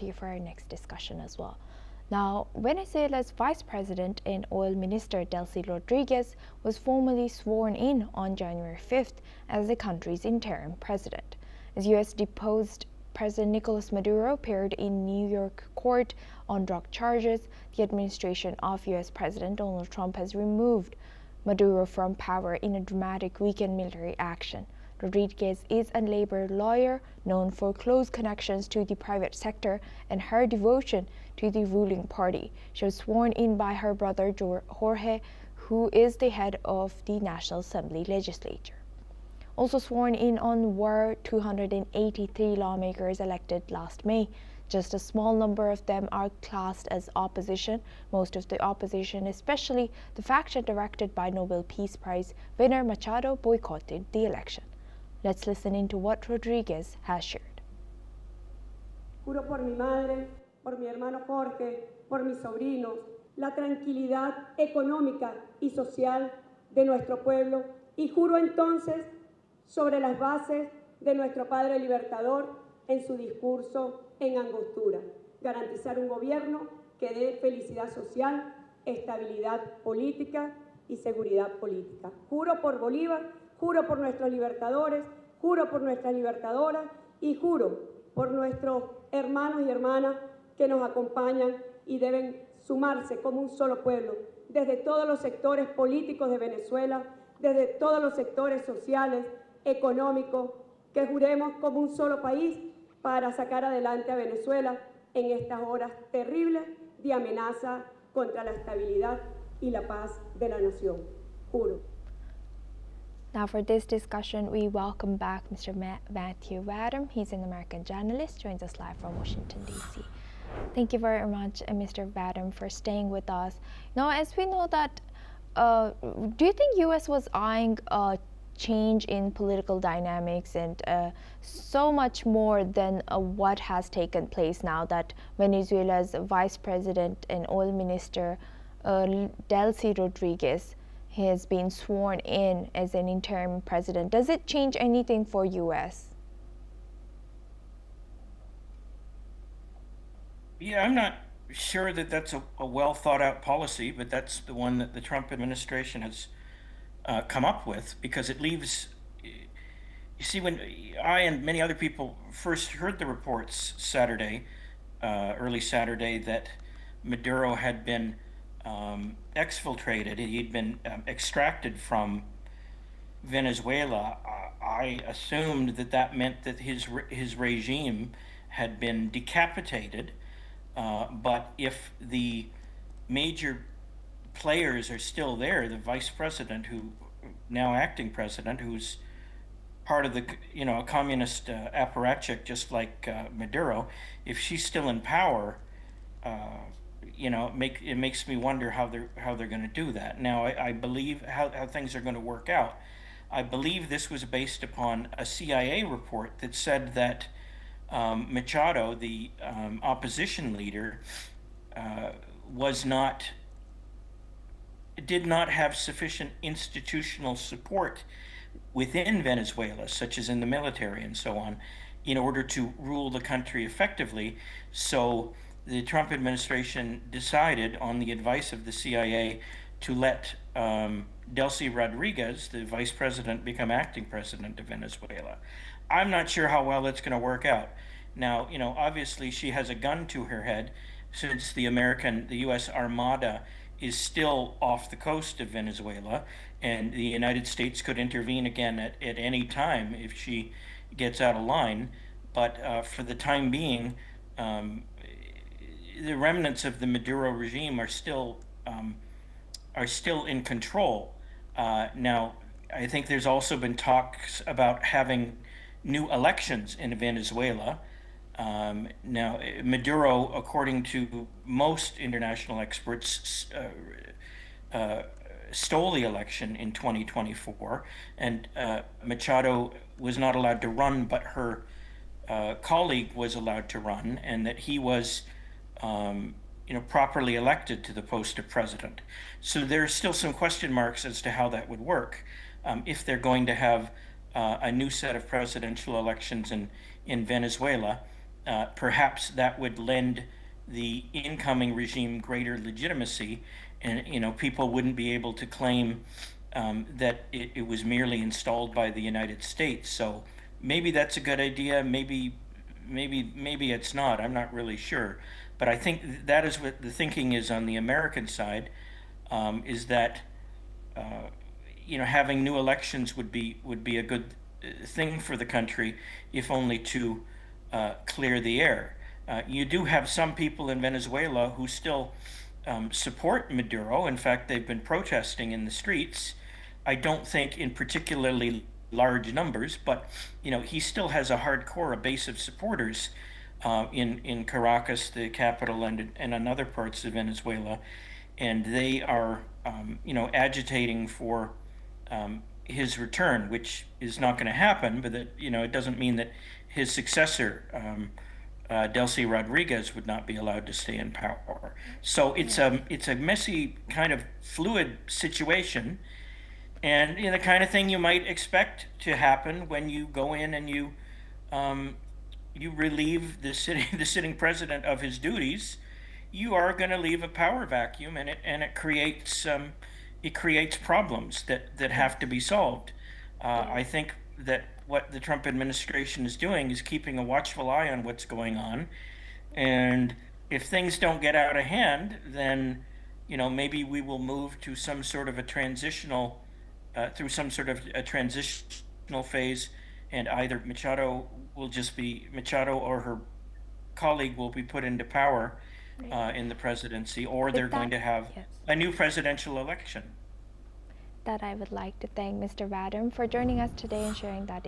to you for our next discussion as well. Now, Venezuela's Vice President and Oil Minister Delcy Rodriguez was formally sworn in on January 5th as the country's interim president. As U.S. deposed President Nicolas Maduro appeared in New York court on drug charges, the administration of U.S. President Donald Trump has removed Maduro from power in a dramatic weekend military action. Rodriguez is a labor lawyer known for close connections to the private sector and her devotion to the ruling party. She was sworn in by her brother Jorge, who is the head of the National Assembly legislature. Also sworn in on were 283 lawmakers elected last May. Just a small number of them are classed as opposition. Most of the opposition, especially the faction directed by Nobel Peace Prize winner Machado, boycotted the election. Let's listen into what Rodriguez has shared. Juro por mi madre, por mi hermano Jorge, por mis sobrinos, la tranquilidad económica y social de nuestro pueblo, y juro entonces sobre las bases de nuestro Padre Libertador en su discurso en Angostura, garantizar un gobierno que dé felicidad social, estabilidad política y seguridad política. Juro por Bolívar, juro por nuestros libertadores, juro por nuestras libertadoras y juro por nuestros hermanos y hermanas que nos acompañan y deben sumarse como un solo pueblo, desde todos los sectores políticos de Venezuela, desde todos los sectores sociales, económicos, que juremos como un solo país para sacar adelante a Venezuela en estas horas terribles de amenaza contra la estabilidad y la paz de la nación. Juro. Now for this discussion, we welcome back Mr. Matthew Vadum. He's an American journalist, joins us live from Washington, D.C. Thank you very much, Mr. Vadum, for staying with us. Now, as we know that, do you think U.S. was eyeing a change in political dynamics and so much more than what has taken place now that Venezuela's Vice President and Oil Minister Delcy Rodriguez has been sworn in as an interim president? Does it change anything for U.S.? Yeah, I'm not sure that that's a well thought out policy, but that's the one that the Trump administration has come up with, because it leaves, you see, when I and many other people first heard the reports Saturday, early Saturday, that Maduro had been exfiltrated, he'd been extracted from Venezuela, I assumed that that meant that his regime had been decapitated. But if the major players are still there, the vice president, who now acting president, who's part of the a communist apparatchik just like Maduro, if she's still in power, it makes me wonder how they're going to do that. Now, I believe how things are going to work out. I believe this was based upon a CIA report that said that Machado, the opposition leader, did not have sufficient institutional support within Venezuela, such as in the military and so on, in order to rule the country effectively. So the Trump administration decided, on the advice of the CIA, to let Delcy Rodriguez, the vice president, become acting president of Venezuela. I'm not sure how well that's going to work out. Now, obviously she has a gun to her head, since the U.S. Armada is still off the coast of Venezuela, and the United States could intervene again at any time if she gets out of line. But for the time being, the remnants of the Maduro regime are still in control. Now, I think there's also been talks about having new elections in Venezuela. Now, Maduro, according to most international experts, stole the election in 2024, and Machado was not allowed to run, but her colleague was allowed to run, and that he was properly elected to the post of president. So there's still some question marks as to how that would work, if they're going to have a new set of presidential elections in Venezuela. perhaps that would lend the incoming regime greater legitimacy, and people wouldn't be able to claim that it was merely installed by the United States. So maybe that's a good idea. Maybe it's not. I'm not really sure. But I think that is what the thinking is on the American side, is that having new elections would be a good thing for the country, if only to clear the air. You do have some people in Venezuela who still support Maduro. In fact, they've been protesting in the streets. I don't think in particularly large numbers, but he still has a hardcore base of supporters in Caracas, the capital, and in other parts of Venezuela, and they are agitating for his return, which is not going to happen. But that it doesn't mean that his successor, Delcy Rodriguez, would not be allowed to stay in power. So it's a messy, kind of fluid situation, and the kind of thing you might expect to happen when you go in and you relieve the sitting president of his duties. You are going to leave a power vacuum, and it creates problems that have to be solved. I think that what the Trump administration is doing is keeping a watchful eye on what's going on, and if things don't get out of hand, then maybe we will move to some sort of a transitional phase, and either Machado or her colleague will be put into power in the presidency, or they're going to have a new presidential election. That I would like to thank Mr. Vadum for joining us today and sharing that